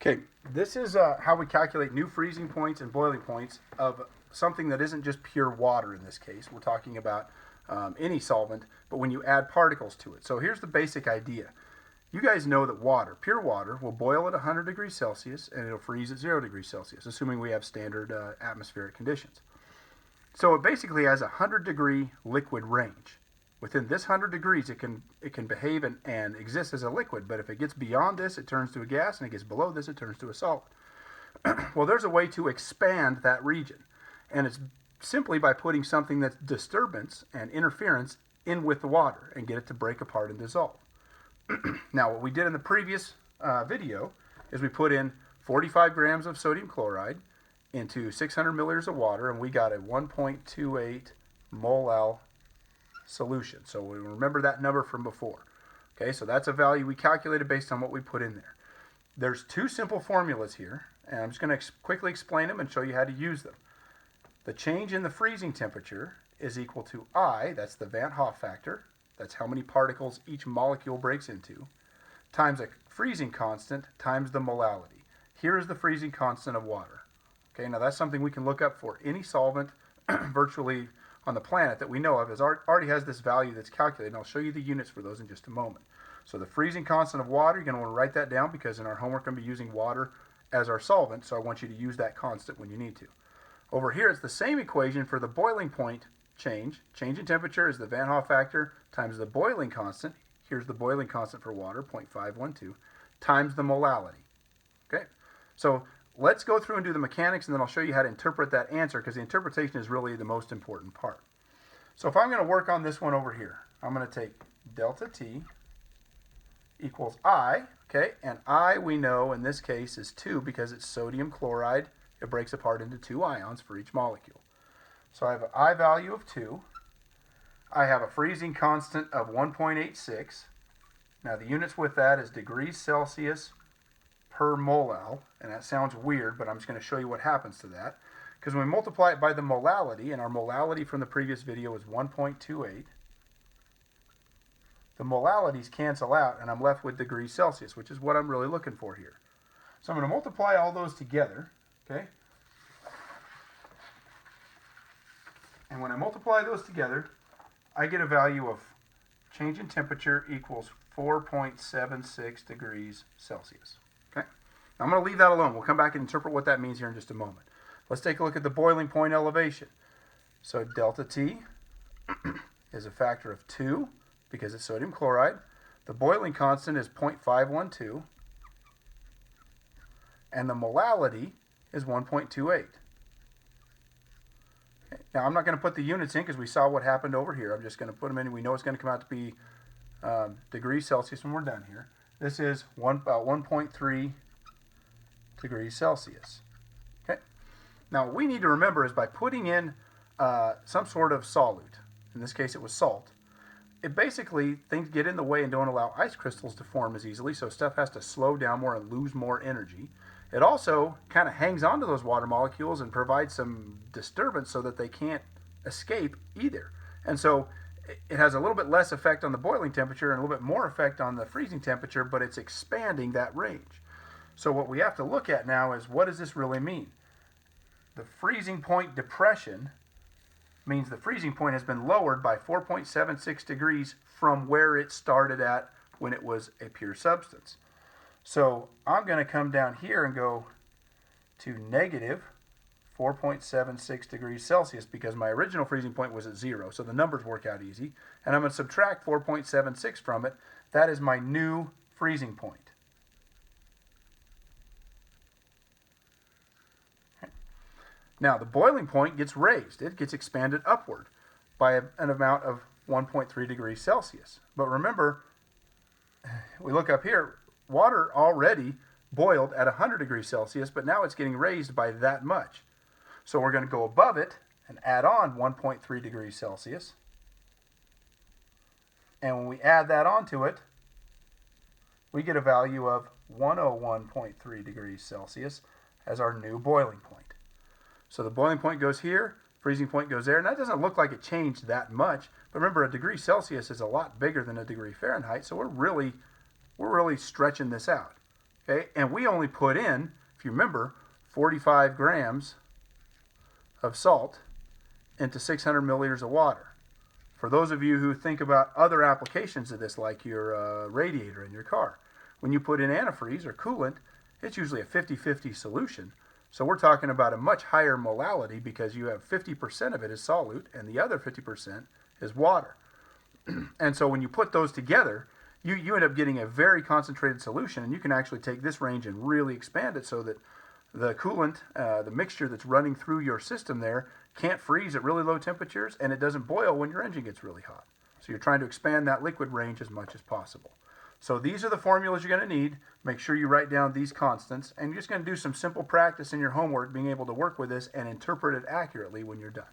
Okay, this is how we calculate new freezing points and boiling points of something that isn't just pure water in this case. We're talking about any solvent, but when you add particles to it. So here's the basic idea. You guys know that water, pure water, will boil at 100 degrees Celsius and it'll freeze at 0 degrees Celsius, assuming we have standard atmospheric conditions. So it basically has a 100-degree liquid range. Within this 100 degrees, it can behave and exist as a liquid, but if it gets beyond this, it turns to a gas, and it gets below this, it turns to a solid. Well, there's a way to expand that region, and it's simply by putting something that's disturbance and interference in with the water and get it to break apart and dissolve. Now, what we did in the previous video is we put in 45 grams of sodium chloride into 600 milliliters of water, and we got a 1.28 mol solution. So we remember that number from before. Okay, so that's a value we calculated based on what we put in there. There's two simple formulas here, and I'm just going to quickly explain them and show you how to use them. The change in the freezing temperature is equal to I, that's the Van Hoff factor, that's how many particles each molecule breaks into, times a freezing constant times the molality. Here is the freezing constant of water. Okay, now that's something we can look up for any solvent virtually on the planet that we know of already has this value that's calculated, and I'll show you the units for those in just a moment. So the freezing constant of water, you're going to want to write that down because in our homework we're going to be using water as our solvent, so I want you to use that constant when you need to. Over here it's the same equation for the boiling point change. Change in temperature is the Van Hoff factor times the boiling constant, here's the boiling constant for water, 0.512, times the molality. Okay, so let's go through and do the mechanics, and then I'll show you how to interpret that answer, because the interpretation is really the most important part. So if I'm going to work on this one over here, I'm going to take delta T equals I, okay, and I we know in this case is 2 because it's sodium chloride. It breaks apart into 2 ions for each molecule. So I have an I value of 2. I have a freezing constant of 1.86. Now the units with that is degrees Celsius per molal, and that sounds weird, but I'm just going to show you what happens to that. Because when we multiply it by the molality, and our molality from the previous video is 1.28, the molalities cancel out, and I'm left with degrees Celsius, which is what I'm really looking for here. So I'm going to multiply all those together, okay? And when I multiply those together, I get a value of change in temperature equals 4.76 degrees Celsius. Okay? Now I'm going to leave that alone. We'll come back and interpret what that means here in just a moment. Let's take a look at the boiling point elevation. So delta T is a factor of 2 because it's sodium chloride. The boiling constant is 0.512. And the molality is 1.28. Okay. Now I'm not going to put the units in because we saw what happened over here. I'm just going to put them in, and we know it's going to come out to be degrees Celsius when we're done here. This is about 1.3 degrees Celsius. Okay. Now what we need to remember is by putting in some sort of solute, in this case it was salt, it basically, things get in the way and don't allow ice crystals to form as easily, so stuff has to slow down more and lose more energy. It also kind of hangs onto those water molecules and provides some disturbance so that they can't escape either. And so it has a little bit less effect on the boiling temperature and a little bit more effect on the freezing temperature, but it's expanding that range. So what we have to look at now is, what does this really mean? The freezing point depression means the freezing point has been lowered by 4.76 degrees from where it started at when it was a pure substance. So I'm going to come down here and go to negative 4.76 degrees Celsius because my original freezing point was at 0, so the numbers work out easy. And I'm going to subtract 4.76 from it. That is my new freezing point. Now the boiling point gets raised. It gets expanded upward by an amount of 1.3 degrees Celsius. But remember, we look up here, water already boiled at 100 degrees Celsius, but now it's getting raised by that much. So we're going to go above it and add on 1.3 degrees Celsius. And when we add that onto it, we get a value of 101.3 degrees Celsius as our new boiling point. So the boiling point goes here, freezing point goes there, and that doesn't look like it changed that much. But remember, a degree Celsius is a lot bigger than a degree Fahrenheit, so we're really stretching this out. Okay, and we only put in, if you remember, 45 grams of salt into 600 milliliters of water. For those of you who think about other applications of this, like your radiator in your car, when you put in antifreeze or coolant, it's usually a 50-50 solution. So we're talking about a much higher molality because you have 50% of it is solute and the other 50% is water. And so when you put those together, you end up getting a very concentrated solution, and you can actually take this range and really expand it so that the coolant, the mixture that's running through your system there, can't freeze at really low temperatures, and it doesn't boil when your engine gets really hot. So you're trying to expand that liquid range as much as possible. So these are the formulas you're going to need. Make sure you write down these constants, and you're just going to do some simple practice in your homework being able to work with this and interpret it accurately when you're done.